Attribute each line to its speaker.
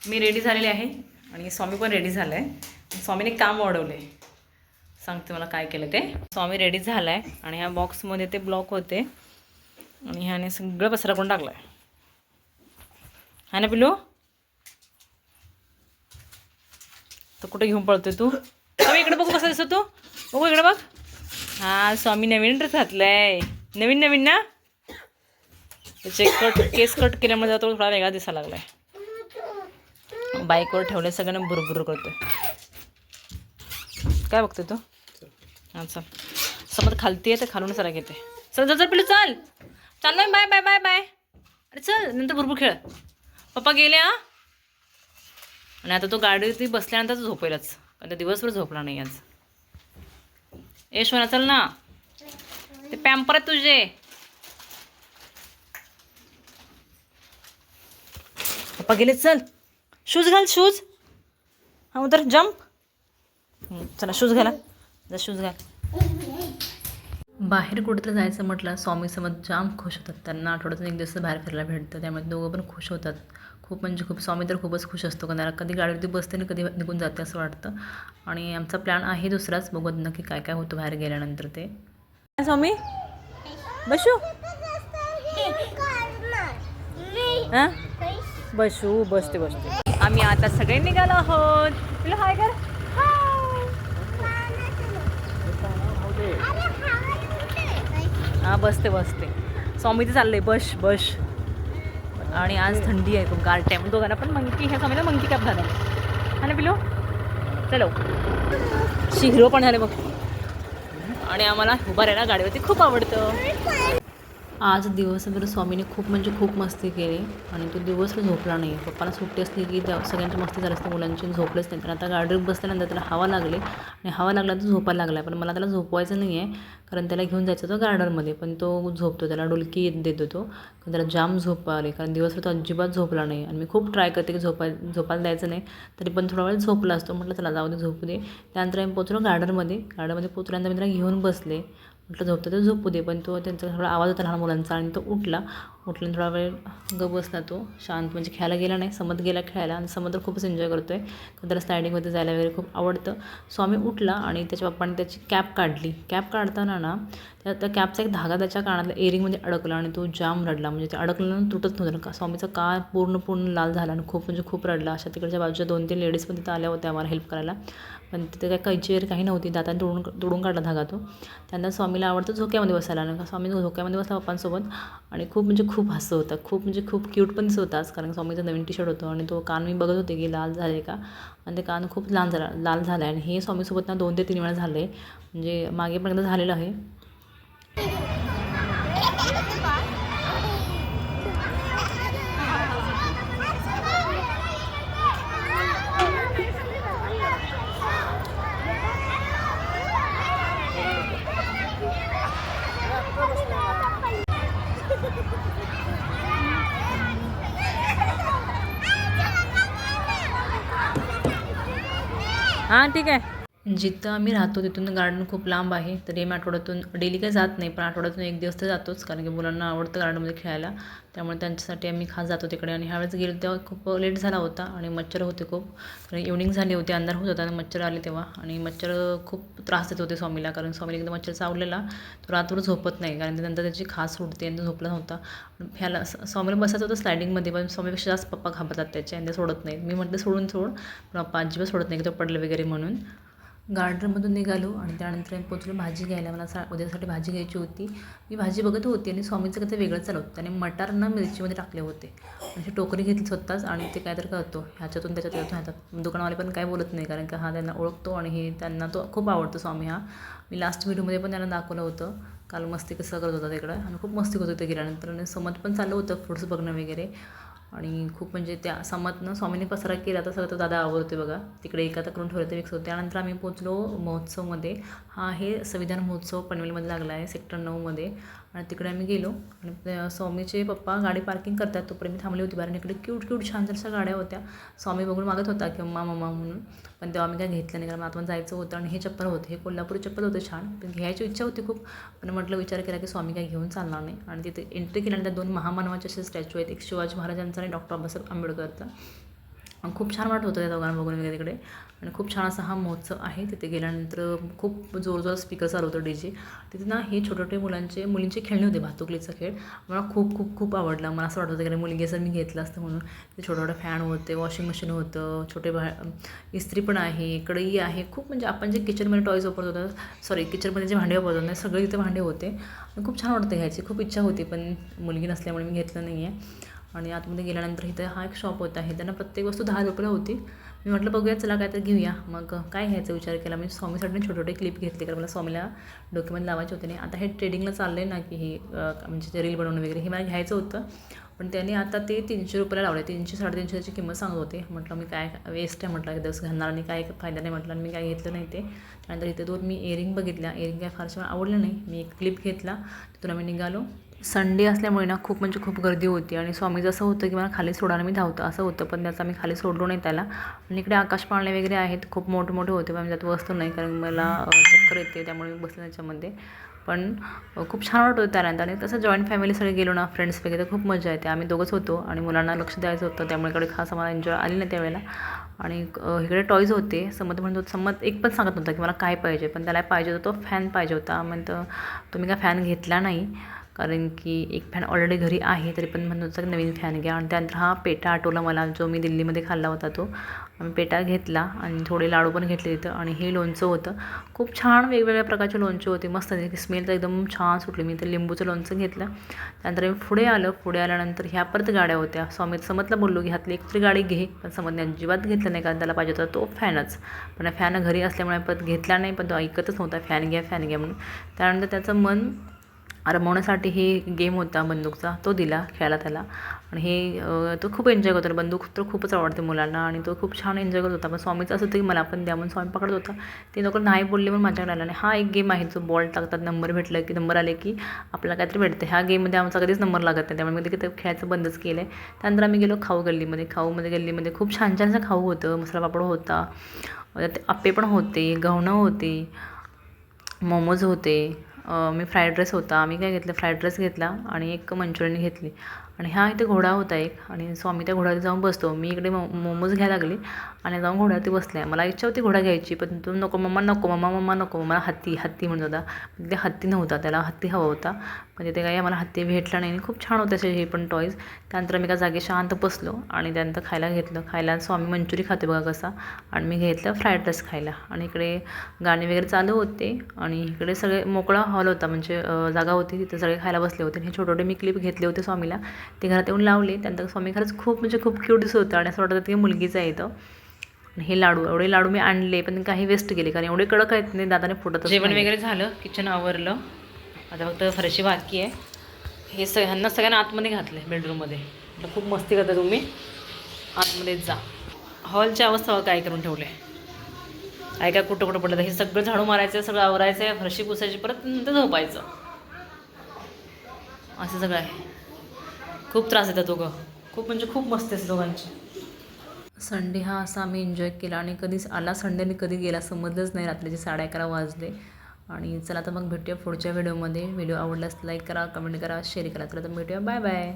Speaker 1: मी ready झालेले आहे आणि स्वामी पण रेडी झाला आहे. स्वामीने काम वाढवलं आहे. सांगते मला काय केलं ते. स्वामी रेडी झाला आहे आणि ह्या बॉक्समध्ये ते ब्लॉक होते आणि ह्याने सगळं पसरा करून टाकलं आहे. हा ना पिलू? तर कुठे घेऊन पळतोय तू? स्वामी इकडे बघू, कसा दिसतो तू? बघू इकडे बघ. हा, स्वामी नवीन ड्रेस घातलाय. नवीन नवीन ना? त्याचे केस कट केल्यामुळे तो थोडा वेगळा दिसायला लागलाय. बाईकवर ठेवले, सगळ्यांना बुरबुर करतोय. काय बघतोय तू? हां चल, समज खालती आहे तर खालून सरा घेते. चल चल चल पिलू चल. चाललोय, बाय बाय बाय बाय. अरे चल, नंतर भरपूर खेळ. पप्पा गेले हा. आणि आता तो गाडीवरती बसल्यानंतर झोपेलच, पण दिवसभर झोपला नाही आज. यशवना चल ना, ते पॅम्पर आहेत तुझे. पप्पा गेले, चल शूज घाल, शूज. हा उतर, जम्प. चला शूज घाला, जा शूज घाल. बाहेर कुठेतरी जायचं म्हटलं, स्वामीसोबत जाम खुश होतात. त्यांना आठवड्यातून एक दिवस बाहेर फिरायला भेटतं, त्यामुळे दोघं पण खुश होतात. खूप म्हणजे खूप. स्वामी तर खूपच खुश असतो, कारण कधी गाडीवरती बसते आणि कधी निघून जाते असं वाटतं. आणि आमचा प्लॅन आहे दुसराच, बघू नक्की काय काय होतं बाहेर गेल्यानंतर ते. स्वामी बसू, हां बसू, बसते बसते. आम्ही आता सगळे निघालो आहोत. तुला हाय कर. हां बसते बसते. स्वामीचं चाललंय बस बस. आणि आज थंडी आहे खूप, गार टाईम. दोघांना पण मंकी, ह्या स्वामीला मंकी कॅप झाला हा ना पिलो. चलो, हिरो पण झाले बघ. आणि आम्हाला उभा राहायला गाडीवरती खूप आवडतं. आज दिवसभर स्वामीने खूप म्हणजे खूप मस्ती केली आणि तो दिवसभर झोपला नाही. पप्पाला सुट्टी असली की त्या सगळ्यांची मस्ती झाली असते, मुलांची झोपलेच नाही. तर आता गाडीवर बसल्यानंतर त्याला हवा लागली आणि हवा लागला तर झोपायला लागला. पण मला त्याला झोपवायचं नाही आहे, कारण त्याला घेऊन जायचं होतं गार्डनमध्ये. पण तो झोपतो, त्याला डुलकी देतो तो, कारण त्याला जाम झोप आली. कारण दिवसभर तो अजिबात झोपला नाही आणि मी खूप ट्राय करते की झोपायला द्यायचं नाही, तरी पण थोडा वेळ झोपला असतो. म्हटलं चला जाऊ दे, झोपू दे. त्यानंतर आम्ही पोचलो गार्डनमध्ये पोचल्यानंतर मी त्याला घेऊन बसले. म्हटलं झोपतं तर झोपू दे. पण तो त्यांचा थोडा आवाज होता लहान मुलांचा आणि तो उठल्याने थोडा वेळ बसला. तो शांत म्हणजे खेळायला गेला नाही, समत गेला खेळायला. आणि समत तर खूपच एन्जॉय करतो आहे, कारण त्याला स्लायडिंगमध्ये जायला वगैरे खूप आवडतं. स्वामी उठला आणि त्याच्या पप्पाने त्याची कॅप काढली. कॅप काढताना ना त्या कॅपचा एक धागा त्याच्या कानातल्या एअरिंगमध्ये अडकला आणि तो जाम रडला. म्हणजे ते अडकल्यानं तुटत नव्हतं का. स्वामीचा कान पूर्ण लाल झाला आणि खूप म्हणजे खूप रडला. अशा तिकडच्या बाजूच्या 2-3 लेडीज पण तिथं आल्या होत्या आम्हाला हेल्प करायला, पण तिथे काय कैची वगैरे काही नव्हती. दाताने तोडून काढला धागा तो. त्यांना स्वामीला आवडतं झोक्यामध्ये बसायला, आणि स्वामी झोक्यामध्ये बसला पप्पांसोबत आणि खूप म्हणजे खूप हसत होता. खूप म्हणजे खूप क्यूट पण दिसत होताच, कारण स्वामीचं नवीन टी-शर्ट होतं आणि तो कान मी बघत होते की लाल झाले का, आणि ते कान खूप लाल झाला आहे. आणि हे स्वामीसोबत ना 2 ते 3 वेळा झालं आहे, म्हणजे मागे पण एकदा झालेलं आहे. हां ठीक आहे. जिथं आम्ही राहतो तिथून गार्डन खूप लांब आहे, तरी आम्ही आठवड्यातून डेली काही जात नाही, पण आठवड्यातून 1 दिवस तर जातोच, कारण की मुलांना आवडतं गार्डनमध्ये खेळायला. त्यामुळे त्यांच्यासाठी आम्ही खास जातो तिकडे. आणि ह्यावेळेस गेलो तेव्हा खूप लेट झाला होता आणि मच्छर होते खूप, कारण इव्हनिंग झाली होती, अंधार होत होता आणि मच्छर आले तेव्हा. आणि मच्छर खूप त्रास देत होते स्वामीला, कारण स्वामीला एकदा मच्छर चावलेला तो रात्रभर झोपत नाही, कारण नंतर त्याची खास सुटते आणि तो झोपला नव्हता. ह्याला स्वामीला बसायचं होतं स्लायडिंगमध्ये, पण स्वामीपेक्षा जास्त पप्पा घाबरतात त्याचे आणि ते सोडत नाहीत. मी म्हटलं सोड, पण पप्पा अजिबात सोडत नाही की तो पडलं वगैरे म्हणून. गार्डनमधून निघालो आणि त्यानंतर आम्ही पोचलो भाजी घ्यायला. मला उद्यासाठी भाजी घ्यायची होती. मी भाजी बघत होती आणि स्वामीचं कसं वेगळं चालू होतं. त्याने मटार ना मिरचीमध्ये टाकले होते, म्हणजे टोकरी घेतली स्वतःच आणि ते काहीतरी करतो ह्याच्यातून त्याच्यातून ह्याच्यात. दुकानवाले पण काय बोलत नाही, कारण का हा त्यांना ओळखतो आणि हे त्यांना तो खूप आवडतो स्वामी हा. मी लास्ट व्हिडिओमध्ये पण त्यांना दाखवलं होतं, काल मस्ती कसं करत होता तिकडं, आणि खूप मस्ती होत होती गेल्यानंतर. आणि समत पण चाललं होतं फ्रुट्स बघणं वगैरे. आणि खूप म्हणजे त्या समतनं स्वामीने पसारा केला तर सगळं तो दादा आवडते बघा, तिकडे एकाता करून ठेवलं ते मिक्स होतं. त्यानंतर आम्ही पोचलो महोत्सवमध्ये. हा आहे संविधान महोत्सव पनवेलमध्ये लागला आहे सेक्टर 9मध्ये. आणि तिकडे आम्ही गेलो आणि स्वामीचे पप्पा गाडी पार्किंग करतात, तोपर्यंत मी थांबली होती बाहेर. इकडे क्यूट छान जशा गाड्या होत्या. स्वामी बघून मागत होता की मम्मा म्हणून, पण तेव्हा आम्ही काय घेतलं नाही, कारण आतमध्ये जायचं होतं. आणि हे चप्पल होतं, हे कोल्हापुरी चप्पल होतं छान, पण घ्यायची इच्छा होती खूप, पण म्हटलं विचार केला की स्वामी काय घेऊन चालणार नाही. आणि तिथे एंट्री केल्यानंतर 2 महामानवाचे असे स्टॅच्यू आहेत, एक शिवाजी महाराजांचा आणि डॉक्टर बाबासाहेब आंबेडकरचा. खूप छान वाटत होतं त्या दोघांना बघून वगैरे तिकडे. आणि खूप छान असा हा महोत्सव आहे. तिथे गेल्यानंतर खूप जोरजोरात स्पीकर चालू होतं DJ. तिथे ना हे छोटे-छोटे मुलींचे खेळणे होते, भातुकलीचा खेळ. मला खूप खूप खूप आवडला. मला असं वाटत होतं की मुलगी असं मी घेतलं असतं म्हणून. ते छोटे-छोटे फॅन होते, वॉशिंग मशीन होतं, इस्त्री पण आहे, कढई आहे. खूप म्हणजे आपण जे किचनमध्ये टॉयज वापरत होतो, सॉरी किचनमध्ये जे भांडे वापरतो ना, सगळे इथे भांडे होते. आणि खूप छान वाटतं घ्यायची. खूप इच्छा होती पण मुलगी नसल्यामुळे मी घेतलं नाही आहे. आणि आतमध्ये गेल्यानंतर इथं हा एक शॉप होता आहे. त्यांना प्रत्येक वस्तू 10 रुपयाला होती. मी म्हटलं बघूया चला काय तर घेऊया. मग काय घ्यायचा विचार केला. मी स्वामीसाठी छोटे-छोटे क्लिप घेतले कारण मला स्वामीला डोक्यामध्ये लावायचे होते नाही. आता हे ट्रेडिंगला चाललं आहे ना की हे म्हणजे ते रील बनवणं वगैरे हे मला घ्यायचं होतं. पण त्याने आता ते 300 रुपयाला लावले. 300-350 त्याची किंमत सांगत होते. म्हटलं मी काय वेस्ट आहे म्हटलं एकदाच घालणार आणि काय फायदा नाही म्हटलं आणि मी काय घेतलं नाही ते. त्यानंतर इथे 2 मी इयरिंग बघितल्या. इयरिंग काय फारशा मला आवडलं नाही. मी एक क्लिप घेतला. तिथून आम्ही निघालो. संडे असल्यामुळे ना खूप म्हणजे खूप गर्दी होती आणि स्वामीचं असं होतं की मला खाली सोडायला मी धावतं असं होतं. पण त्याचं मी खाली सोडलो नाही त्याला. आणि इकडे आकाश पाळणे वगैरे आहेत. खूप मोठे होते पण मी त्यात बसतो नाही कारण मला चक्कर येते त्यामुळे मी बसले त्याच्यामध्ये. पण खूप छान वाटत होतं त्यानंतर. आणि तसं जॉईंट फॅमिली सगळे गेलो ना फ्रेंड्स वगैरे खूप मजा येते. आम्ही दोघंच होतो आणि मुलांना लक्ष द्यायचं होतं त्यामुळे इकडे खास आम्हाला एन्जॉय आली नाही त्यावेळेला. आणि इकडे टॉयज होते. समत म्हणत होतं, समत एक पण सांगत नव्हता की मला काय पाहिजे, पण त्याला पाहिजे होता तो फॅन पाहिजे होता. म्हणतं तुम्ही काय फॅन घेतला नाही कारण की एक फॅन ऑलरेडी घरी आहे तरी पण म्हणत होता की नवीन फॅन घ्या. आणि त्यानंतर हा पेठा आठवला मला जो मी दिल्लीमध्ये खाल्ला होता तो. आम्ही पेठा घेतला आणि थोडे लाडू पण घेतले तिथं. आणि हे लोणचं होतं. खूप छान वेगवेगळ्या प्रकारचे लोणचे होते. मस्त स्मेल तर एकदम छान सुटली. मी तर लिंबूचं लोणचं घेतलं. त्यानंतर मी पुढे आलं. पुढे आल्यानंतर ह्या परत गाड्या होत्या. समतला बोललो की ह्यातली एक तरी गाडी घे. पण समतने अजिबात घेतलं नाही कारण त्याला पाहिजे होता तो फॅनच. पण फॅन घरी असल्यामुळे परत घेतला नाही. पण तो ऐकतच नव्हता फॅन घ्या म्हणून. त्यानंतर त्याचं मन रमवण्यासाठी हे गेम होता बंदूकचा तो दिला खेळायला त्याला. आणि हे तो खूप एन्जॉय करतो. बंदूक तर खूपच आवडते मुलांना आणि तो खूप छान एन्जॉय करत होता. पण स्वामीचं असं होतं की मला पण द्या म्हणून स्वामी पकडत होता. ते लोक नाही बोलले म्हणून माझ्याकडे आला नाही. हा एक गेम आहे जो बॉल टाकतात, नंबर आले की आपल्याला काहीतरी भेटते. ह्या गेममध्ये आमचा कधीच नंबर लागत नाही त्यामुळे मी ते खेळायचं बंदच केलं आहे. त्यानंतर आम्ही गेलो गल्लीमध्ये खूप छान छान असं खाऊ होतं. मसाला पापड होता, आप्पे पण होते, घावणं होते, मोमोज होते. मी फ्राईड राईस होता. आम्ही काय घेतलं फ्राईड राईस घेतला आणि एक मंचुरियन घेतली. आणि हा इथे घोडा होता एक आणि स्वामी त्या घोड्यावरती जाऊन बसतो. मी इकडे मोमोज घ्यायला लागली आणि जाऊन घोड्यावरती बसले. मला इच्छा होती घोडा घ्यायची पण तो नको मम्मा नको मला हत्ती म्हणत होता. ते हत्ती नव्हता, त्याला हत्ती हवा होता. पण तिथे काही आम्हाला हत्ती भेटला नाही. खूप छान होते असे हे पण टॉईज. त्यानंतर मी एका जागी शांत बसलो आणि त्यानंतर खायला स्वामी मंचुरी खाते बघा कसा. आणि मी घेतलं फ्राईड राईस खायला. आणि इकडे गाणे वगैरे चालू होते आणि इकडे सगळे मोकळा हॉल होता म्हणजे जागा होती तिथे सगळे खायला बसले होते. हे छोटे मी क्लिप घेतले होते स्वामीला, ते घरात येऊन लावले. त्यानंतर स्वामी खरंच खूप म्हणजे खूप क्यूट दिसत होतं आणि असं वाटत होतं की मुलगीचं आहे इथं. आणि हे एवढे लाडू मी आणले पण काही वेस्ट केले कारण एवढे कडक आहेत नाही दादाने फुटत. जेवण वगैरे झालं, किचन आवरलं, आता फक्त फरशी बाकी आहे. हे ह्यांना सगळ्यांना आतमध्ये घातलं आहे बेडरूममध्ये. म्हटलं खूप मस्ती करता तुम्ही, आतमध्येच जा. हॉलची अवस्था काय करून ठेवले काय कुठं पडलं. हे सगळं झाडू मारायचं, सगळं आवरायचं आहे, फरशी पुसायची, परत नंतर झोपायचं, असं सगळं आहे. खूप त्रास येतात दोघं, खूप म्हणजे खूप मस्त आहे दोघांची. संडे हा असा आम्ही एन्जॉय केला आणि कधीच आला संडे आणि कधी गेला समजलंच नाही. रात्रीचे 11:30 वाजले. आणि चला तर मग भेटूया पुढच्या व्हिडिओमध्ये. व्हिडिओ आवडल्यास लाईक करा, कमेंट करा, शेअर करा. तर भेटूया, बाय बाय.